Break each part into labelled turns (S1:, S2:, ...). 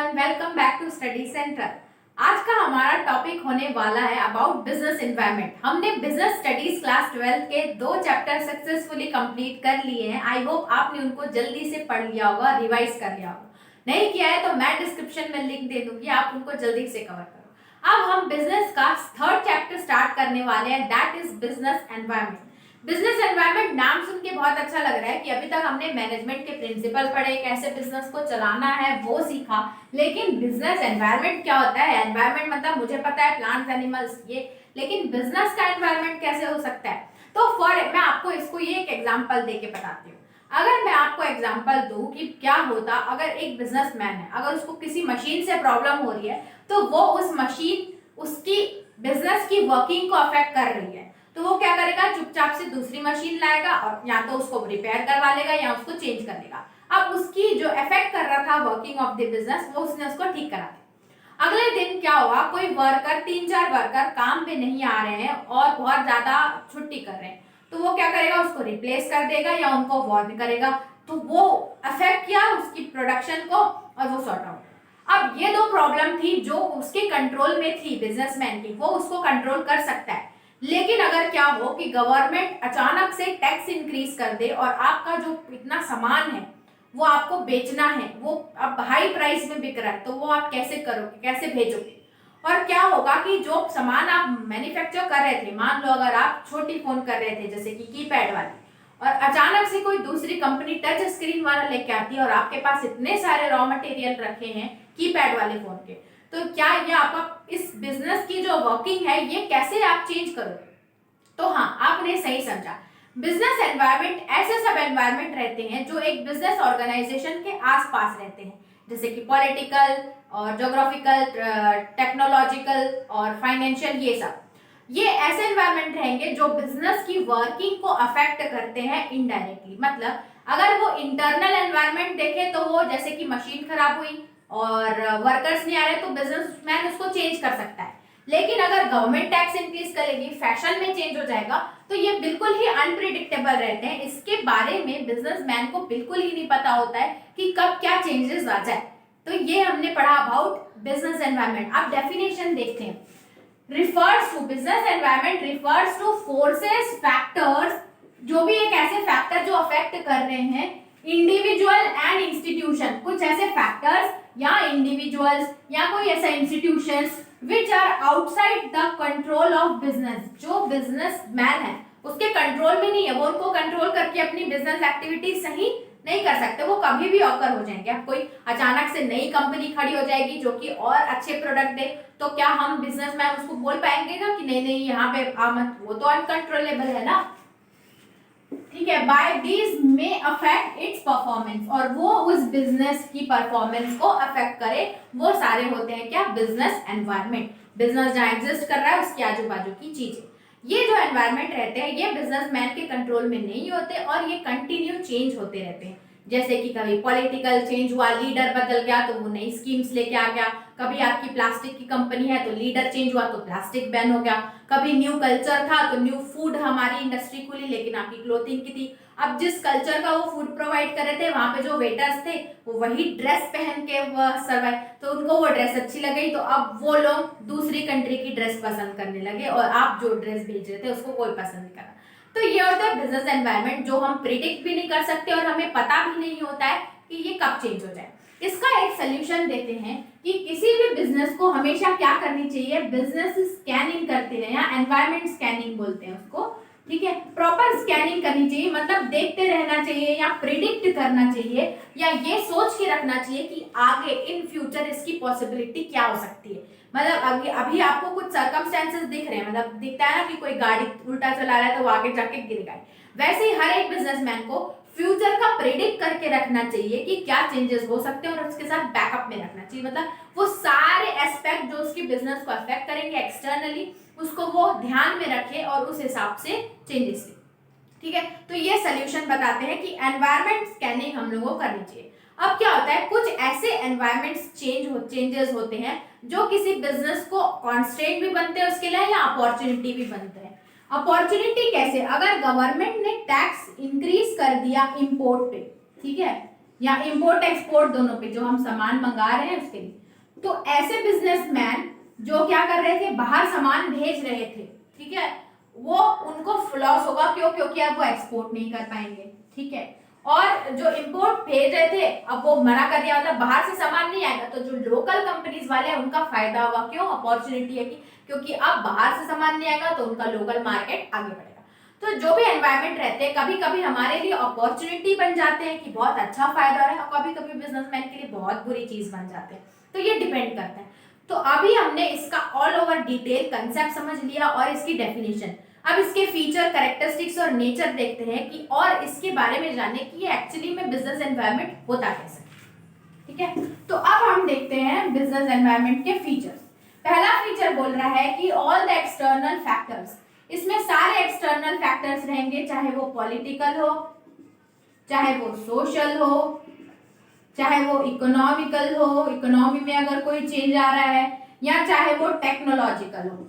S1: Everyone, welcome back to study centre. आज का हमारा टॉपिक होने वाला है अबाउट बिजनेस एनवायरनमेंट। हमने बिजनेस स्टडीज क्लास 12 के 2 चैप्टर सक्सेसफुली कंप्लीट कर लिए हैं। आई होप आपने उनको जल्दी से पढ़ लिया होगा, रिवाइज कर लिया होगा। नहीं किया है तो मैं डिस्क्रिप्शन में लिंक दे दूंगी, आप उनको जल्दी से कवर करो। अब हम बिजनेस का 3rd चैप्टर स्टार्ट करने वाले हैं, that is business environment. Business environment नाम सुन के बहुत अच्छा लग रहा है कि अभी तक हमने मैनेजमेंट के प्रिंसिपल पढ़े, कैसे बिजनेस को चलाना है वो सीखा, लेकिन बिजनेस एनवायरनमेंट क्या होता है? एनवायरनमेंट मतलब मुझे पता है प्लांट्स एनिमल्स ये, लेकिन बिजनेस का एनवायरनमेंट कैसे हो सकता है? तो मैं आपको इसको ये एक एग्जांपल देके बताती हूँ। अगर मैं आपको एग्जांपल दूं कि क्या होता अगर एक बिजनेसमैन है, अगर उसको किसी मशीन से प्रॉब्लम हो रही है तो वो उस मशीन उसकी बिजनेस की वर्किंग को अफेक्ट कर रही है, तो वो क्या करेगा? चुपचाप से दूसरी मशीन लाएगा और या तो उसको रिपेयर करवा लेगा या उसको चेंज कर देगा। अब उसकी जो इफेक्ट कर रहा था वर्किंग ऑफ द बिजनेस, वो उसने उसको ठीक करा दिया। अगले दिन क्या हुआ? कोई वर्कर, 3-4 वर्कर काम पे नहीं आ रहे हैं और बहुत ज्यादा छुट्टी कर रहे हैं, तो वो क्या करेगा? उसको रिप्लेस कर देगा या उनको वार्न करेगा। तो वो अफेक्ट किया उसकी प्रोडक्शन को और वो सॉर्ट आउट। अब ये 2 प्रॉब्लम थी जो उसके कंट्रोल में थी बिजनेसमैन की, वो उसको कंट्रोल कर सकता है। लेकिन अगर क्या हो कि गवर्नमेंट अचानक से टैक्स इंक्रीज कर दे और आपका जो इतना सामान है वो आपको बेचना है, वो अब हाई प्राइस में बिक रहा है, तो वो आप कैसे करोगे, कैसे भेजोगे? और क्या होगा कि जो सामान आप मैन्युफैक्चर कर रहे थे, मान लो अगर आप छोटी फोन कर रहे थे जैसे कि कीपैड वाली, और अचानक से कोई दूसरी कंपनी टच स्क्रीन वाला लेके आती है और आपके पास इतने सारे रॉ मटेरियल रखे हैं कीपैड वाले फोन के, तो क्या ये आप इस बिजनेस की जो वर्किंग है ये कैसे आप चेंज करोगे? तो हाँ, आपने सही समझा। बिजनेस एनवायरनमेंट ऐसे सब एनवायरनमेंट रहते हैं जो एक बिजनेस ऑर्गेनाइजेशन के आसपास रहते हैं, जैसे कि पॉलिटिकल और ज्योग्राफिकल, टेक्नोलॉजिकल और फाइनेंशियल, ये सब ये ऐसे एनवायरनमेंट रहेंगे जो बिजनेस की वर्किंग को अफेक्ट करते हैं इनडायरेक्टली। मतलब अगर वो इंटरनल एनवायरनमेंट देखे तो वो जैसे कि मशीन खराब हुई और वर्कर्स नहीं आ रहे तो बिजनेसमैन उसको चेंज कर सकता है। लेकिन अगर गवर्नमेंट टैक्स इंक्रीज करेगी, फैशन में चेंज हो जाएगा, तो ये बिल्कुल ही अनप्रिडिक्टेबल रहते हैं। इसके बारे में बिजनेसमैन को बिल्कुल ही नहीं पता होता है कि कब क्या चेंजेस आ जाए। तो ये हमने पढ़ा अबाउट बिजनेस एनवायरनमेंट। अब डेफिनेशन देखते हैं। refers to business environment refers to forces, factors, जो भी एक ऐसे फैक्टर जो अफेक्ट कर रहे हैं इंडिविजुअल एंड इंस्टीट्यूशन, कुछ ऐसे फैक्टर्स या इंडिविजुअल्स या कोई ऐसा institutions which are outside the control of business, जो बिजनेसमैन है उसके कंट्रोल में नहीं है, वो उनको कंट्रोल करके अपनी बिजनेस एक्टिविटी सही नहीं कर सकते, वो कभी भी ऑकर हो जाएंगे। अब कोई अचानक से नई कंपनी खड़ी हो जाएगी जो कि और अच्छे प्रोडक्ट दे, तो क्या हम बिजनेसमैन उसको बोल पाएंगे ना कि नहीं नहीं यहाँ पे आ मत? वो तो अनकंट्रोलेबल है ना, ठीक है। By these may affect its performance, और वो उस बिजनेस की परफॉर्मेंस को अफेक्ट करे, वो सारे होते हैं क्या? Business environment. बिजनेस जहाँ एग्जिस्ट कर रहा है उसकी आजू बाजू की चीजें, ये जो एनवायरनमेंट रहते हैं ये बिजनेसमैन के कंट्रोल में नहीं होते और ये कंटिन्यू चेंज होते रहते हैं। जैसे कि कभी पॉलिटिकल चेंज हुआ, लीडर बदल गया तो वो नई स्कीम्स लेके आ गया, कभी आपकी प्लास्टिक की कंपनी है तो लीडर चेंज हुआ तो प्लास्टिक बैन हो गया, कभी न्यू कल्चर था तो न्यू फूड हमारी इंडस्ट्री खुली लेकिन आपकी क्लोथिंग की थी। अब जिस कल्चर का वो फूड प्रोवाइड कर रहे थे वहां पे जो वेटर्स थे वो वही ड्रेस पहन के सर्वाइव, तो उनको वो ड्रेस अच्छी लगी तो अब वो लोग दूसरी कंट्री की ड्रेस पसंद करने लगे और आप जो ड्रेस भेज रहे थे उसको कोई पसंद नहीं करा। तो ये होता है बिजनेस एनवायरनमेंट जो हम प्रिडिक्ट भी नहीं कर सकते और हमें पता भी नहीं होता है कि ये कब चेंज हो जाए। इसका एक सोल्यूशन देते हैं कि किसी भी बिजनेस को हमेशा क्या करनी चाहिए? बिजनेस स्कैनिंग करते रहे, या एनवायरनमेंट स्कैनिंग बोलते हैं उसको, ठीक है। प्रॉपर स्कैनिंग करनी चाहिए, मतलब देखते रहना चाहिए या प्रिडिक्ट करना चाहिए या ये सोच के रखना चाहिए कि आगे इन फ्यूचर इसकी पॉसिबिलिटी क्या हो सकती है। मतलब अभी आपको कुछ सर्कमस्टेंसेस दिख रहे हैं, मतलब दिखता है ना कि कोई गाड़ी उल्टा चला रहा है तो वो आगे जाके गिरेगा, वैसे ही हर एक बिजनेसमैन को फ्यूचर का प्रेडिक्ट करके रखना चाहिए कि क्या चेंजेस हो सकते हैं और उसके साथ बैकअप में रखना चाहिए। मतलब वो सारे एस्पेक्ट जो उसकी बिजनेस को अफेक्ट करेंगे एक्सटर्नली, उसको वो ध्यान में रखे और उस हिसाब से चेंजेस ले, ठीक है। तो ये सोल्यूशन बताते हैं कि एनवायरनमेंट स्कैनिंग हम लोगों को करनी चाहिए। अब क्या होता है, कुछ ऐसे एनवायरनमेंट चेंजेस होते हैं जो किसी बिजनेस को कॉन्स्टेंट भी बनते हैं उसके लिए या अपॉर्चुनिटी भी बनते हैं। अपॉर्चुनिटी कैसे? अगर गवर्नमेंट ने टैक्स इंक्रीज कर दिया इंपोर्ट पे, ठीक है, या इंपोर्ट एक्सपोर्ट दोनों पे, जो हम सामान मंगा रहे हैं उसके लिए। तो ऐसे बिजनेसमैन जो क्या कर रहे थे, बाहर सामान भेज रहे थे, ठीक है, वो उनको लॉस होगा। क्यों? क्योंकि अब वो एक्सपोर्ट नहीं कर पाएंगे, ठीक है। और जो इंपोर्ट भेज रहे थे अब वो मना कर दिया, मतलब बाहर से सामान नहीं आएगा, तो जो लोकल कंपनीज वाले हैं उनका फायदा होगा। क्यों? अपॉर्चुनिटी है कि क्योंकि अब बाहर से सामान नहीं आएगा तो उनका लोकल मार्केट आगे बढ़ेगा। तो जो भी एनवायरमेंट रहते हैं कभी कभी हमारे लिए अपॉर्चुनिटी बन जाते हैं कि बहुत अच्छा फायदा है, और कभी कभी बिजनेसमैन के लिए बहुत बुरी चीज बन जाते हैं। तो ये डिपेंड करता है। तो अभी हमने इसका ऑल ओवर डिटेल कंसेप्ट समझ लिया और इसकी डेफिनेशन। अब इसके फीचर, कैरेक्टरिस्टिक्स और नेचर देखते हैं कि और इसके बारे में जाने कि ये एक्चुअली में बिजनेस एनवायरनमेंट होता कैसे, ठीक है। तो अब हम देखते हैं बिजनेस एनवायरनमेंट के फीचर्स। पहला फीचर बोल रहा है कि ऑल द एक्सटर्नल फैक्टर्स, इसमें सारे एक्सटर्नल फैक्टर्स रहेंगे, चाहे वो पॉलिटिकल हो, चाहे वो सोशल हो, चाहे वो इकोनॉमिकल हो, इकोनॉमी में अगर कोई चेंज आ रहा है, या चाहे वो टेक्नोलॉजिकल हो,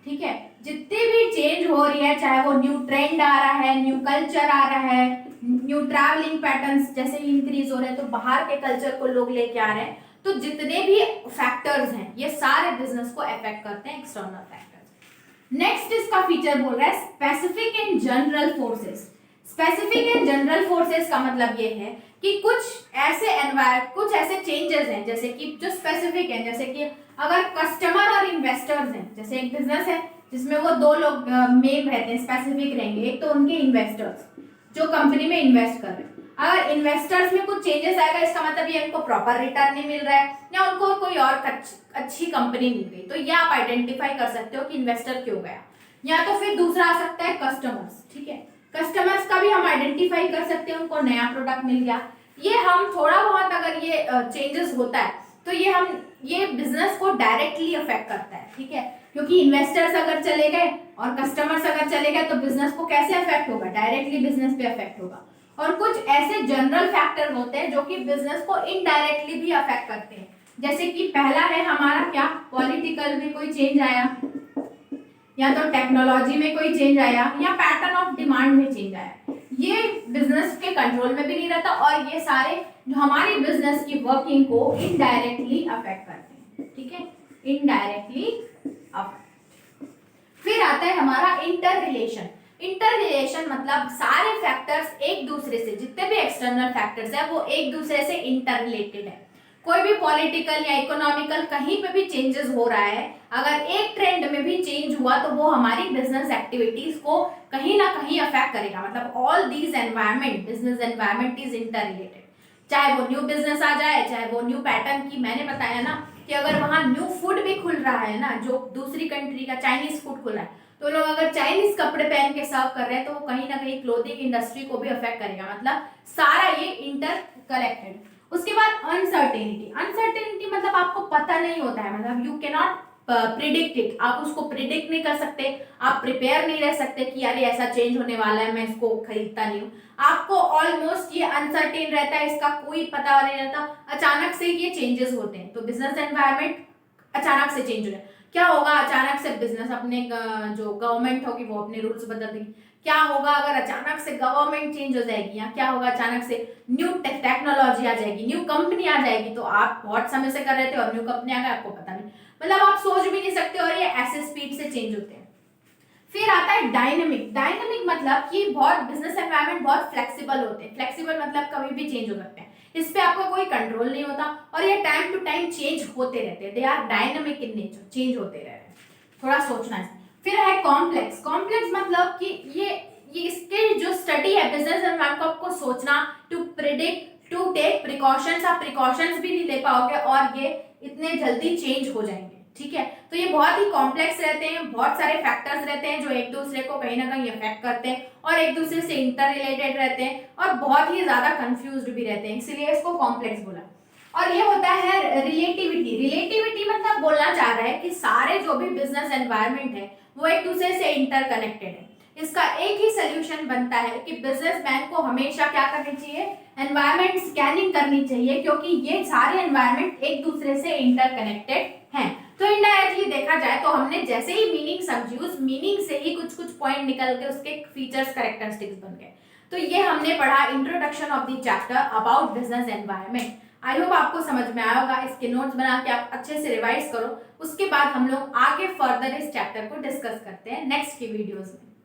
S1: ठीक है। जितनी भी चेंज हो रही है, चाहे वो न्यू ट्रेंड आ रहा है, न्यू कल्चर आ रहा है, न्यू ट्रैवलिंग पैटर्न्स जैसे इंक्रीज हो रहे हैं, तो बाहर के कल्चर को लोग लेके आ रहे हैं, तो जितने भी फैक्टर्स हैं ये सारे बिजनेस को अफेक्ट करते हैं, एक्सटर्नल फैक्टर्स। नेक्स्ट इसका फीचर बोल रहा है specific and general forces. Specific and general forces का मतलब ये है कि कुछ ऐसे चेंजेस हैं जैसे कि जो स्पेसिफिक है, जैसे कि अगर कस्टमर और इन्वेस्टर्स हैं, जैसे एक बिजनेस है जिसमें वो दो लोग मेन रहते हैं, स्पेसिफिक रहेंगे। एक तो उनके इन्वेस्टर्स जो कंपनी में इन्वेस्ट कर रहे हैं, अगर इन्वेस्टर्स में कुछ चेंजेस आएगा इसका मतलब ये उनको प्रॉपर रिटर्न नहीं मिल रहा है या उनको कोई और अच्छी कंपनी मिल गई, तो ये आप आइडेंटिफाई कर सकते हो कि इन्वेस्टर क्यों गया। या तो फिर दूसरा आ सकता है कस्टमर्स, ठीक है, कस्टमर्स का भी हम आइडेंटिफाई कर सकते हैं, उनको नया प्रोडक्ट मिल गया। ये हम थोड़ा बहुत अगर ये चेंजेस होता है तो ये बिजनेस को डायरेक्टली अफेक्ट करता है, ठीक है, क्योंकि इन्वेस्टर्स अगर चले गए और कस्टमर्स अगर चले गए तो बिजनेस को कैसे अफेक्ट होगा, डायरेक्टली बिजनेस पे अफेक्ट होगा। और कुछ ऐसे जनरल फैक्टर होते हैं जो कि बिजनेस को इनडायरेक्टली भी अफेक्ट करते हैं, जैसे कि पहला है हमारा क्या, पॉलिटिकल में कोई चेंज आया, या तो टेक्नोलॉजी में कोई चेंज आया, या पैटर्न ऑफ डिमांड में चेंज आया। ये बिजनेस के कंट्रोल में भी नहीं रहता और ये सारे जो हमारी बिजनेस की वर्किंग को इनडायरेक्टली अफेक्ट करते हैं, ठीक है, इनडायरेक्टली अफेक्ट। फिर आता है हमारा इंटर रिलेशन। इंटर रिलेशन मतलब सारे फैक्टर्स एक दूसरे से, जितने भी एक्सटर्नल फैक्टर्स है वो एक दूसरे से इंटर रिलेटेड है। कोई भी पॉलिटिकल या इकोनॉमिकल कहीं पे भी चेंजेस हो रहा है, अगर एक ट्रेंड में भी चेंज हुआ तो वो हमारी बिजनेस एक्टिविटीज को कहीं ना कहीं अफेक्ट करेगा। मतलब all these environment, business environment is inter related. चाहे वो न्यू बिजनेस आ जाए, चाहे वो न्यू पैटर्न की, मैंने बताया ना कि अगर वहां न्यू फूड भी खुल रहा है ना, जो दूसरी कंट्री का चाइनीज फूड खुल रहा है, तो लोग अगर चाइनीज कपड़े पहन के सर्व कर रहे हैं तो वो कहीं ना कहीं क्लोथिंग इंडस्ट्री को भी अफेक्ट करेगा। मतलब सारा ये इंटर कनेक्टेड। उसके बाद अनसर्टेनिटी। अनसर्टेनिटी मतलब आपको पता नहीं होता है, मतलब you can not predict it, आप उसको प्रिडिक्ट नहीं कर सकते, आप प्रिपेयर नहीं रह सकते कि यार ऐसा चेंज होने वाला है, मैं इसको खरीदता नहीं हूँ। आपको ऑलमोस्ट ये अनसर्टेन रहता है, इसका कोई पता नहीं रहता, अचानक से ये चेंजेस होते हैं। तो बिजनेस एनवायरनमेंट अचानक से चेंज हो रहा है, क्या होगा अचानक से बिजनेस अपने जो गवर्नमेंट होगी वो अपने रूल्स बदल देगी, क्या होगा अगर अचानक से गवर्नमेंट चेंज हो जाएगी, या क्या होगा अचानक से न्यू टेक्नोलॉजी आ जाएगी, न्यू कंपनी आ जाएगी। तो आप बहुत समय से कर रहे थे और न्यू कंपनी आ गई, आपको पता नहीं, मतलब आप सोच भी नहीं सकते, और ये ऐसे स्पीड से चेंज होते हैं। फिर आता है डायनेमिक। डायनेमिक मतलब कि बहुत बिजनेस एनवायरनमेंट बहुत फ्लेक्सिबल होते हैं। फ्लेक्सिबल मतलब कभी भी चेंज हो सकते हैं, इस पे आपका कोई कंट्रोल नहीं होता, और ये टाइम टू टाइम चेंज होते रहते हैं। They are dynamic in nature, change होते रह रहे हैं, थोड़ा सोचना है। फिर है कॉम्प्लेक्स। कॉम्प्लेक्स मतलब कि ये इसके जो स्टडी है बिजनेस एनवायरनमेंट को, आपको सोचना, to predict, to take precautions, आप प्रिकॉशंस भी नहीं ले पाओगे और ये इतने जल्दी चेंज हो जाएंगे, ठीक है। तो ये बहुत ही कॉम्प्लेक्स रहते हैं, बहुत सारे फैक्टर्स रहते हैं जो एक दूसरे को कहीं ना कहीं अफेक्ट करते हैं और एक दूसरे से इंटर रिलेटेड रहते हैं और बहुत ही ज्यादा कंफ्यूज्ड भी रहते हैं, इसीलिए इसको कॉम्प्लेक्स बोला। और ये होता है रिलेटिविटी। रिलेटिविटी मतलब बोलना चाह रहा है कि सारे जो भी बिजनेस एनवायरनमेंट है वो एक दूसरे से इंटरकनेक्टेड है। इसका एक ही सोल्यूशन बनता है कि बिजनेसमैन को हमेशा क्या करनी चाहिए, एनवायरनमेंट स्कैनिंग करनी चाहिए, क्योंकि ये सारे एनवायरनमेंट एक दूसरे से इंटरकनेक्टेड हैं। तो इनडायरेक्टली देखा जाए तो हमने जैसे ही मीनिंग समझी, उस मीनिंग से ही कुछ कुछ पॉइंट निकल के उसके फीचर्स कैरेक्टरिस्टिक्स बन गए। तो ये हमने पढ़ा introduction of the chapter about business environment. I hope आपको समझ में आया होगा। इसके नोट्स बना के आप अच्छे से रिवाइज करो, उसके बाद हम लोग आगे फर्दर इस चैप्टर को डिस्कस करते हैं नेक्स्ट की वीडियोस में।